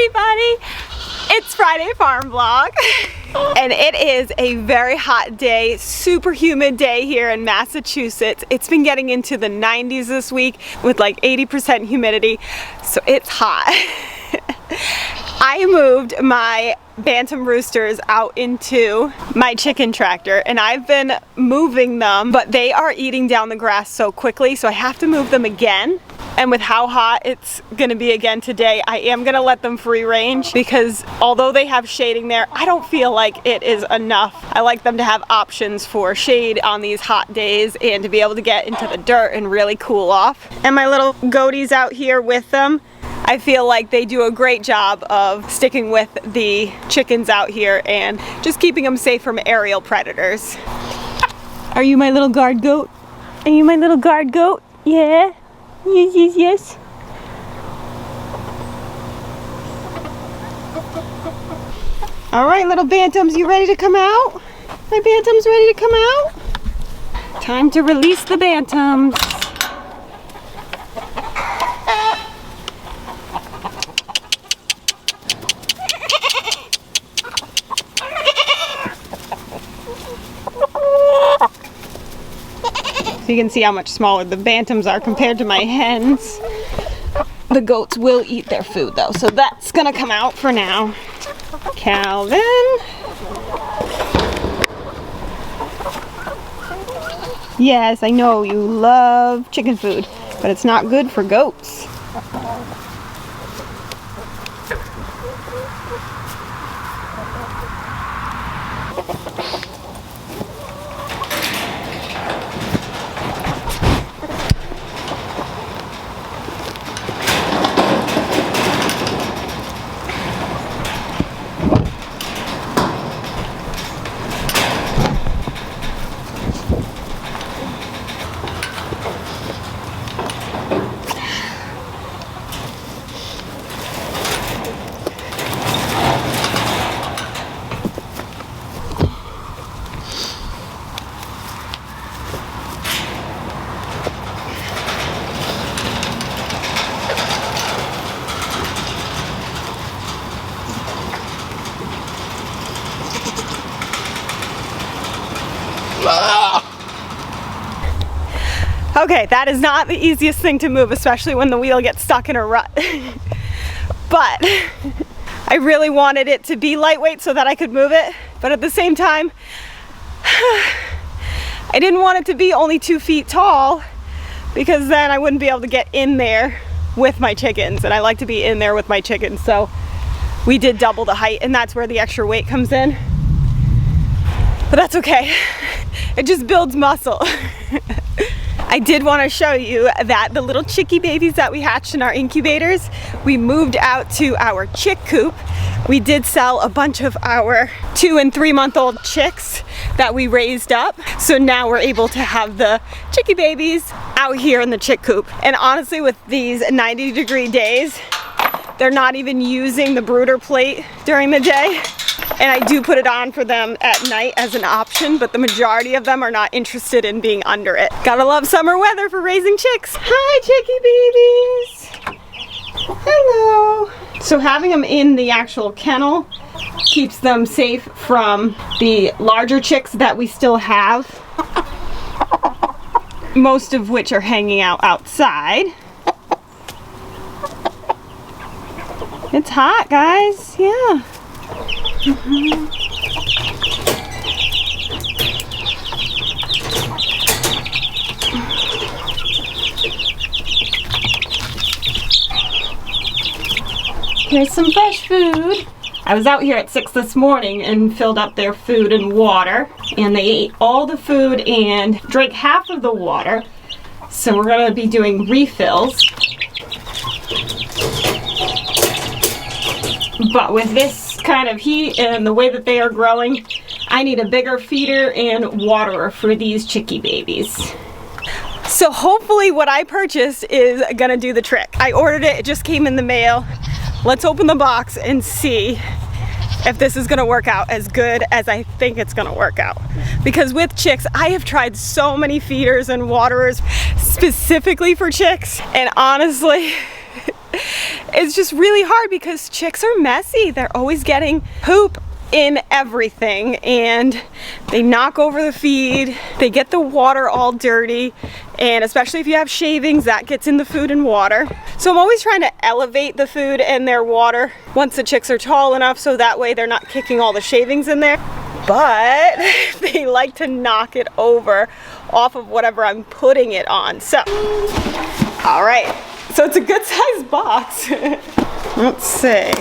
everybody! It's Friday Farm Vlog and it is a very hot day, super humid day here in Massachusetts. It's been getting into the 90s this week with like 80% humidity, so it's hot. I moved my bantam roosters out into my chicken tractor and I've been moving them, but they are eating down the grass so quickly, so I have to move them again. And with how hot it's gonna be again today, I am gonna let them free range because although they have shading there, I don't feel like it is enough. I like them to have options for shade on these hot days and to be able to get into the dirt and really cool off. And my little goaties out here with them, I feel like they do a great job of sticking with the chickens out here and just keeping them safe from aerial predators. Are you my little guard goat? Are you my little guard goat? Yeah? Yes, yes, yes. All right, little bantams, you ready to come out? My bantams ready to come out? Time to release the bantams. So you can see how much smaller the bantams are compared to my hens. The goats will eat their food though, so that's gonna come out for now. Calvin. Yes, I know you love chicken food, but it's not good for goats. Okay, that is not the easiest thing to move, especially when the wheel gets stuck in a rut. But I really wanted it to be lightweight so that I could move it. But at the same time, I didn't want it to be only 2 feet tall because then I wouldn't be able to get in there with my chickens. And I like to be in there with my chickens. So we did double the height and that's where the extra weight comes in. But that's okay. It just builds muscle. I did want to show you that the little chickie babies that we hatched in our incubators, we moved out to our chick coop. We did sell a bunch of our 2 and 3 month old chicks that we raised up. So now we're able to have the chickie babies out here in the chick coop. And honestly, with these 90-degree days, they're not even using the brooder plate during the day. And I do put it on for them at night as an option, but the majority of them are not interested in being under it. Gotta love summer weather for raising chicks. Hi, chickie babies. Hello. So having them in the actual kennel keeps them safe from the larger chicks that we still have, most of which are hanging out outside. It's hot, guys. Yeah. Here's some fresh food. I was out here at 6 this morning and filled up their food and water, and they ate all the food and drank half of the water. So we're gonna be doing refills. But with this kind of heat and the way that they are growing, I need a bigger feeder and waterer for these chickie babies. So hopefully what I purchased is gonna do the trick. I ordered it, it just came in the mail. Let's open the box and see if this is gonna work out as good as I think it's gonna work out. Because with chicks, I have tried so many feeders and waterers specifically for chicks, and honestly, it's just really hard because chicks are messy. They're always getting poop in everything, and they knock over the feed, they get the water all dirty, and especially if you have shavings, that gets in the food and water. So I'm always trying to elevate the food and their water once the chicks are tall enough, so that way they're not kicking all the shavings in there. But they like to knock it over off of whatever I'm putting it on. So, all right, so it's a good sized box. Let's see.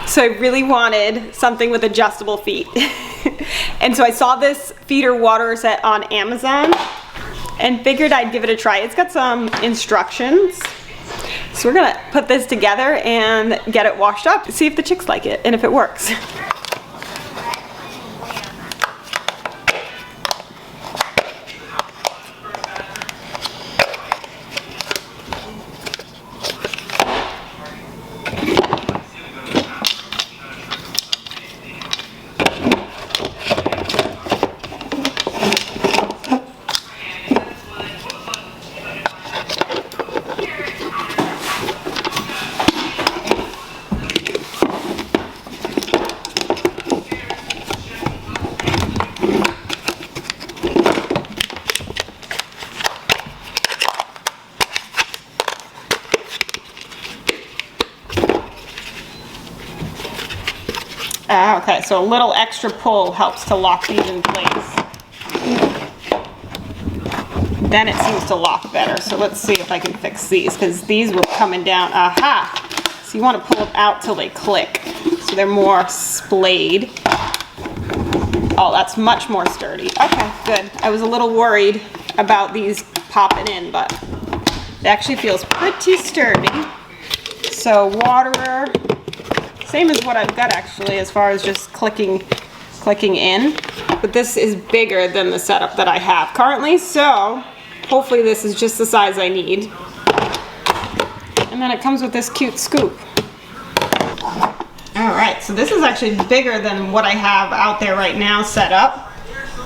So I really wanted something with adjustable feet. And so I saw this feeder water set on Amazon and figured I'd give it a try. It's got some instructions. So we're gonna put this together and get it washed up, see if the chicks like it and if it works. Okay, so a little extra pull helps to lock these in place. Then it seems to lock better. So let's see if I can fix these, because these were coming down. Aha! So you want to pull them out till they click, so they're more splayed. Oh, that's much more sturdy. Okay, good. I was a little worried about these popping in, but it actually feels pretty sturdy. So waterer. Same as what I've got actually, as far as just clicking in. But this is bigger than the setup that I have currently, so hopefully this is just the size I need. And then it comes with this cute scoop. Alright, so this is actually bigger than what I have out there right now set up.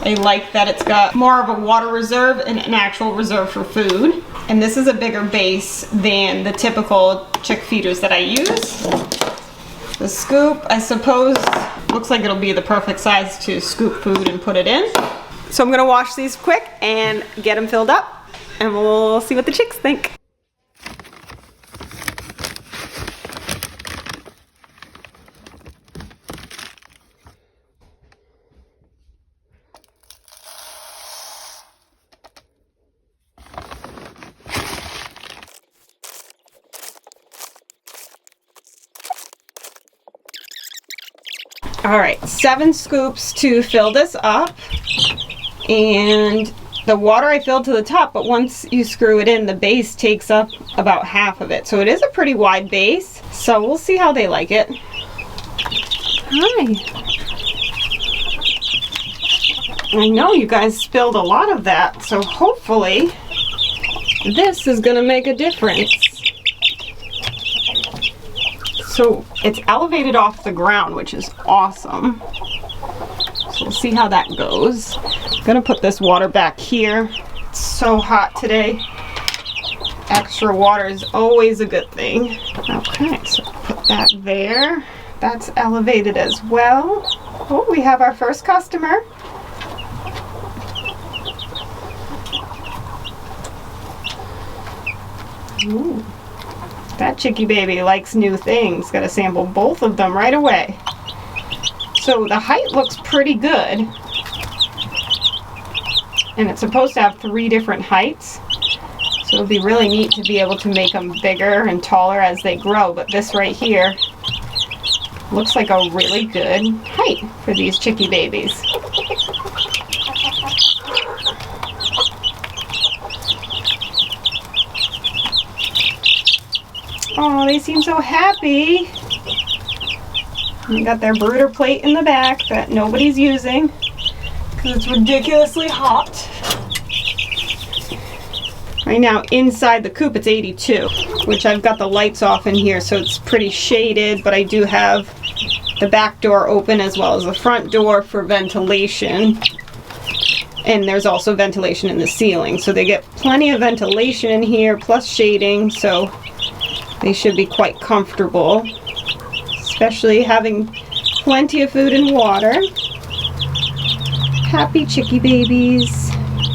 I like that it's got more of a water reserve and an actual reserve for food. And this is a bigger base than the typical chick feeders that I use. The scoop, I suppose, looks like it'll be the perfect size to scoop food and put it in. So I'm gonna wash these quick and get them filled up, and we'll see what the chicks think. All right, 7 scoops to fill this up, and the water I filled to the top, but once you screw it in, the base takes up about half of it. So it is a pretty wide base, so we'll see how they like it. Hi. I know you guys spilled a lot of that, so hopefully this is gonna make a difference. So it's elevated off the ground, which is awesome. So we'll see how that goes. I'm gonna put this water back here. It's so hot today. Extra water is always a good thing. Okay, so put that there. That's elevated as well. Oh, we have our first customer. Ooh. That chickie baby likes new things. Gotta sample both of them right away. So the height looks pretty good. And it's supposed to have 3 different heights. So it'll be really neat to be able to make them bigger and taller as they grow. But this right here looks like a really good height for these chickie babies. Oh, they seem so happy. They got their brooder plate in the back that nobody's using because it's ridiculously hot. Right now, inside the coop, it's 82, which I've got the lights off in here, so it's pretty shaded, but I do have the back door open as well as the front door for ventilation. And there's also ventilation in the ceiling, so they get plenty of ventilation in here, plus shading, so they should be quite comfortable, especially having plenty of food and water. Happy chickie babies.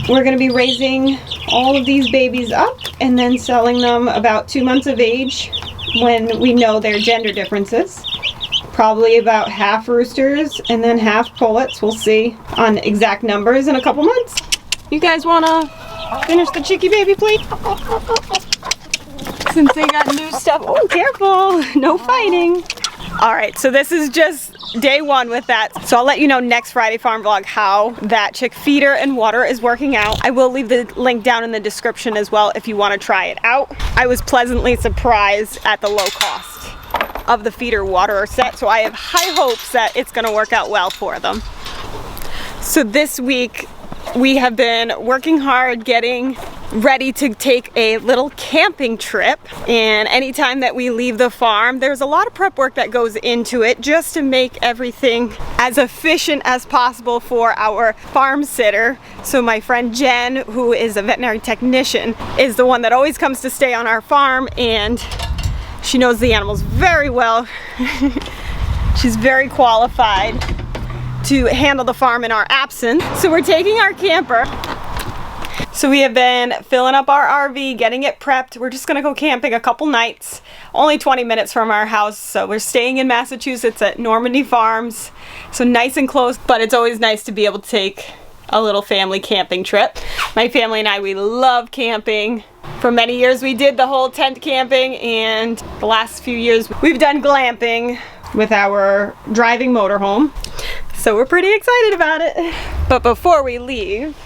We're going to be raising all of these babies up and then selling them about 2 months of age when we know their gender differences. Probably about half roosters and then half pullets. We'll see on exact numbers in a couple months. You guys want to finish the chickie baby plate? Since they got new stuff. Oh, careful. No fighting. All right, so this is just day 1 with that. So I'll let you know next Friday farm vlog how that chick feeder and water is working out. I will leave the link down in the description as well if you want to try it out. I was pleasantly surprised at the low cost of the feeder water set, so I have high hopes that it's going to work out well for them. So this week we have been working hard getting ready to take a little camping trip, and anytime that we leave the farm there's a lot of prep work that goes into it just to make everything as efficient as possible for our farm sitter. So my friend Jen, who is a veterinary technician, is the one that always comes to stay on our farm, and she knows the animals very well. She's very qualified to handle the farm in our absence. So we're taking our camper. So we have been filling up our RV, getting it prepped. We're just gonna go camping a couple nights, only 20 minutes from our house. So we're staying in Massachusetts at Normandy Farms. So nice and close, but it's always nice to be able to take a little family camping trip. My family and I, we love camping. For many years we did the whole tent camping, and the last few years we've done glamping with our driving motorhome. So we're pretty excited about it. But before we leave,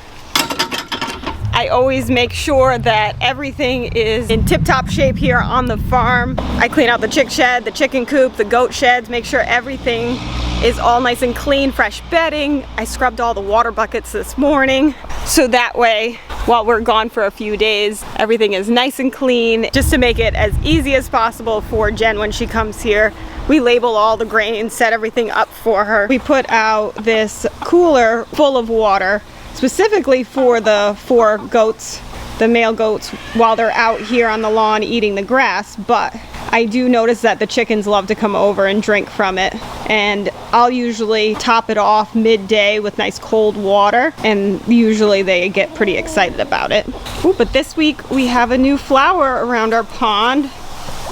I always make sure that everything is in tip-top shape here on the farm. I clean out the chick shed, the chicken coop, the goat sheds, make sure everything is all nice and clean, fresh bedding. I scrubbed all the water buckets this morning, so that way, while we're gone for a few days, everything is nice and clean, just to make it as easy as possible for Jen when she comes here. We label all the grains, set everything up for her. We put out this cooler full of water specifically for the 4 goats, the male goats, while they're out here on the lawn eating the grass. But I do notice that the chickens love to come over and drink from it, and I'll usually top it off midday with nice cold water, and usually they get pretty excited about it. Ooh, but this week we have a new flower around our pond.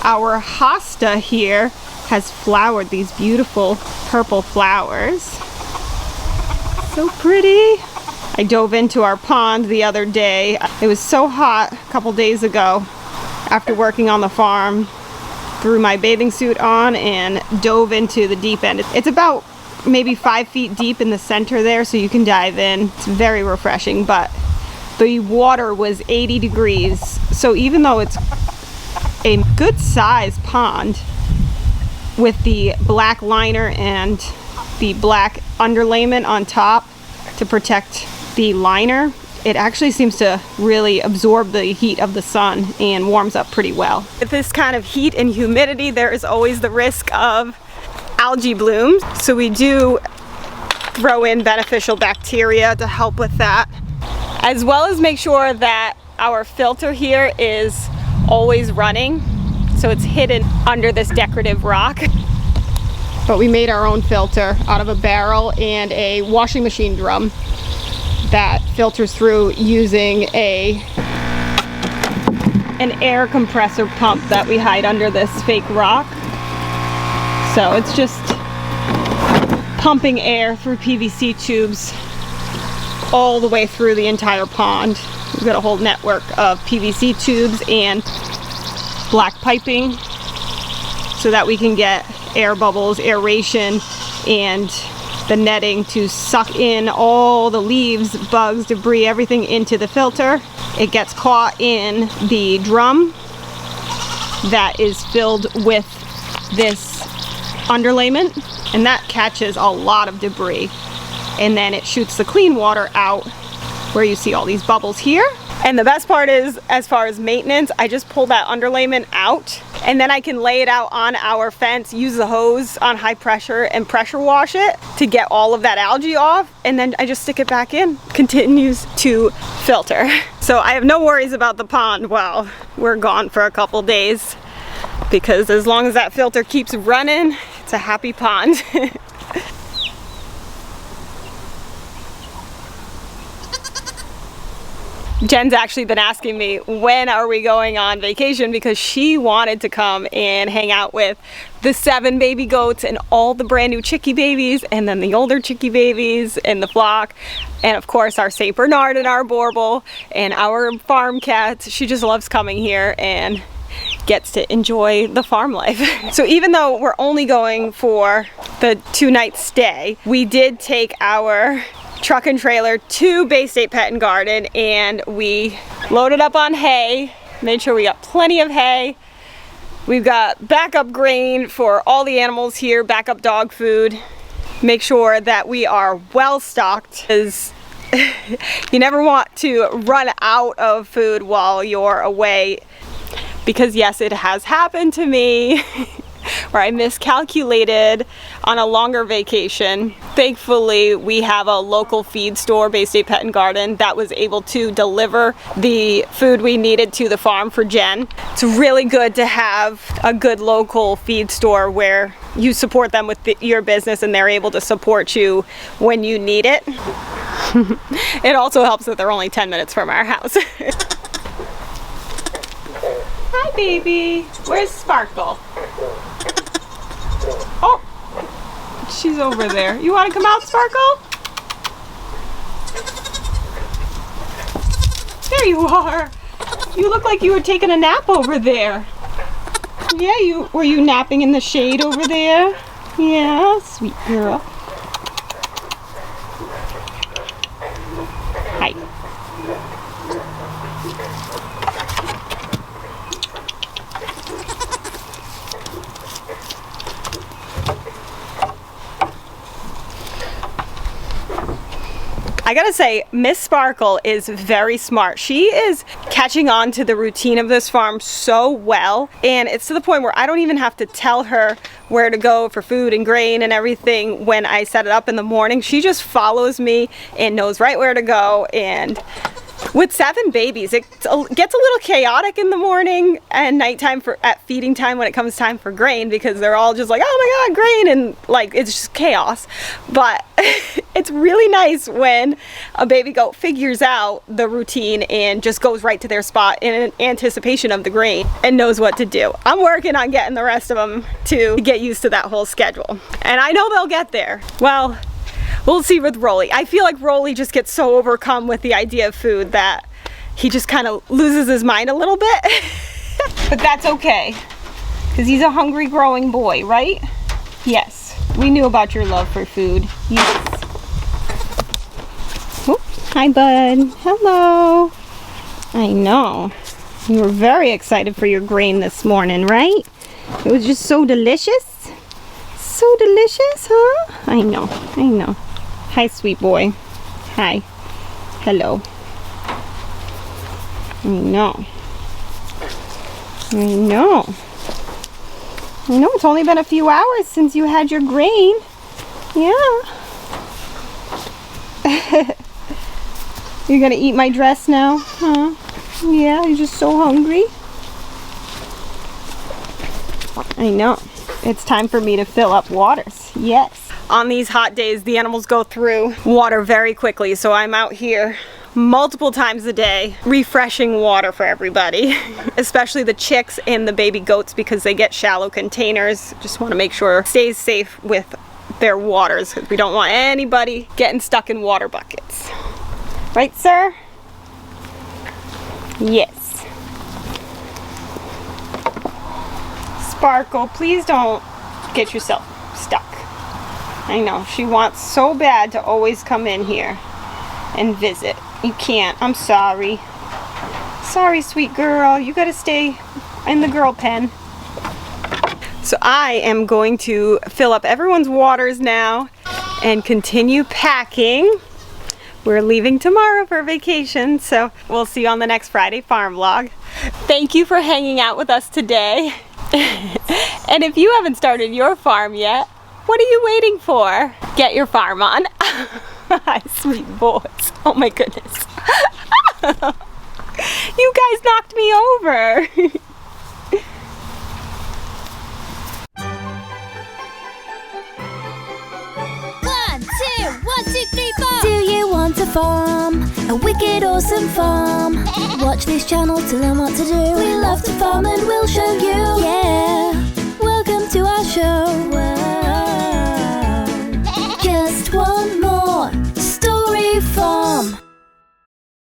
Our hosta here has flowered these beautiful purple flowers. So pretty. I dove into our pond the other day. It was so hot a couple days ago after working on the farm. Threw my bathing suit on and dove into the deep end. It's about maybe 5 feet deep in the center there, so you can dive in. It's very refreshing, but the water was 80 degrees. So even though it's a good size pond with the black liner and the black underlayment on top to protect the liner, it actually seems to really absorb the heat of the sun and warms up pretty well. With this kind of heat and humidity, there is always the risk of algae blooms. So we do throw in beneficial bacteria to help with that, as well as make sure that our filter here is always running. So it's hidden under this decorative rock. But we made our own filter out of a barrel and a washing machine drum that filters through using an air compressor pump that we hide under this fake rock. So it's just pumping air through PVC tubes all the way through the entire pond. We've got a whole network of PVC tubes and black piping so that we can get air bubbles, aeration, and the netting to suck in all the leaves, bugs, debris, everything into the filter. It gets caught in the drum that is filled with this underlayment, and that catches a lot of debris. And then it shoots the clean water out where you see all these bubbles here. And the best part is, as far as maintenance, I just pull that underlayment out and then I can lay it out on our fence, use the hose on high pressure and pressure wash it to get all of that algae off, and then I just stick it back in. Continues to filter. So I have no worries about the pond while we're gone for a couple days, because as long as that filter keeps running, it's a happy pond. Jen's actually been asking me, when are we going on vacation, because she wanted to come and hang out with the 7 baby goats and all the brand new chickie babies, and then the older chickie babies in the flock, and of course our St. Bernard and our Borble and our farm cats. She just loves coming here and gets to enjoy the farm life. So even though we're only going for the 2-night stay, we did take our truck and trailer to Bay State Pet and Garden, and we loaded up on hay, made sure we got plenty of hay. We've got backup grain for all the animals here, backup dog food. Make sure that we are well stocked, because you never want to run out of food while you're away, because yes, it has happened to me where I miscalculated on a longer vacation. Thankfully, we have a local feed store, Bay State Pet and Garden, that was able to deliver the food we needed to the farm for Jen. It's really good to have a good local feed store where you support them with your business and they're able to support you when you need it. It also helps that they're only 10 minutes from our house. Hi, baby. Where's Sparkle? Oh, she's over there. You want to come out, Sparkle? There you are. You look like you were taking a nap over there. Yeah, were you napping in the shade over there? Yeah, sweet girl. Hi. I gotta say, Miss Sparkle is very smart. She is catching on to the routine of this farm so well, and it's to the point where I don't even have to tell her where to go for food and grain and everything when I set it up in the morning. She just follows me and knows right where to go. And with 7 babies, it gets a little chaotic in the morning and nighttime at feeding time when it comes time for grain, because they're all just like, oh my god, grain, and like it's just chaos. But it's really nice when a baby goat figures out the routine and just goes right to their spot in anticipation of the grain and knows what to do. I'm working on getting the rest of them to get used to that whole schedule, and I know they'll get there. Well, we'll see with Rolly. I feel like Rolly just gets so overcome with the idea of food that he just kind of loses his mind a little bit. But that's okay, because he's a hungry growing boy, right? Yes, we knew about your love for food. Yes. Oh, hi, bud. Hello. I know. You were very excited for your grain this morning, right? It was just so delicious. So delicious, huh? I know, I know. Hi, sweet boy. Hi. Hello. I know. I know. I know, it's only been a few hours since you had your grain. Yeah. You're gonna eat my dress now, huh? Yeah, you're just so hungry. I know. It's time for me to fill up waters. Yes. On these hot days, the animals go through water very quickly, so I'm out here multiple times a day refreshing water for everybody, especially the chicks and the baby goats, because they get shallow containers. Just want to make sure it stays safe with their waters because we don't want anybody getting stuck in water buckets. Right, sir? Yes. Sparkle, please don't get yourself stuck. I know, she wants so bad to always come in here and visit. You can't, I'm sorry. Sorry, sweet girl, you gotta stay in the girl pen. So I am going to fill up everyone's waters now and continue packing. We're leaving tomorrow for vacation, so we'll see you on the next Friday farm vlog. Thank you for hanging out with us today. And if you haven't started your farm yet, what are you waiting for? Get your farm on. Sweet boys. Oh my goodness. You guys knocked me over. One, two, three, four. Do you want a farm? A wicked awesome farm? Watch this channel to learn what to do. We love to farm and we'll show you. Yeah, welcome to our show. Whoa. Just one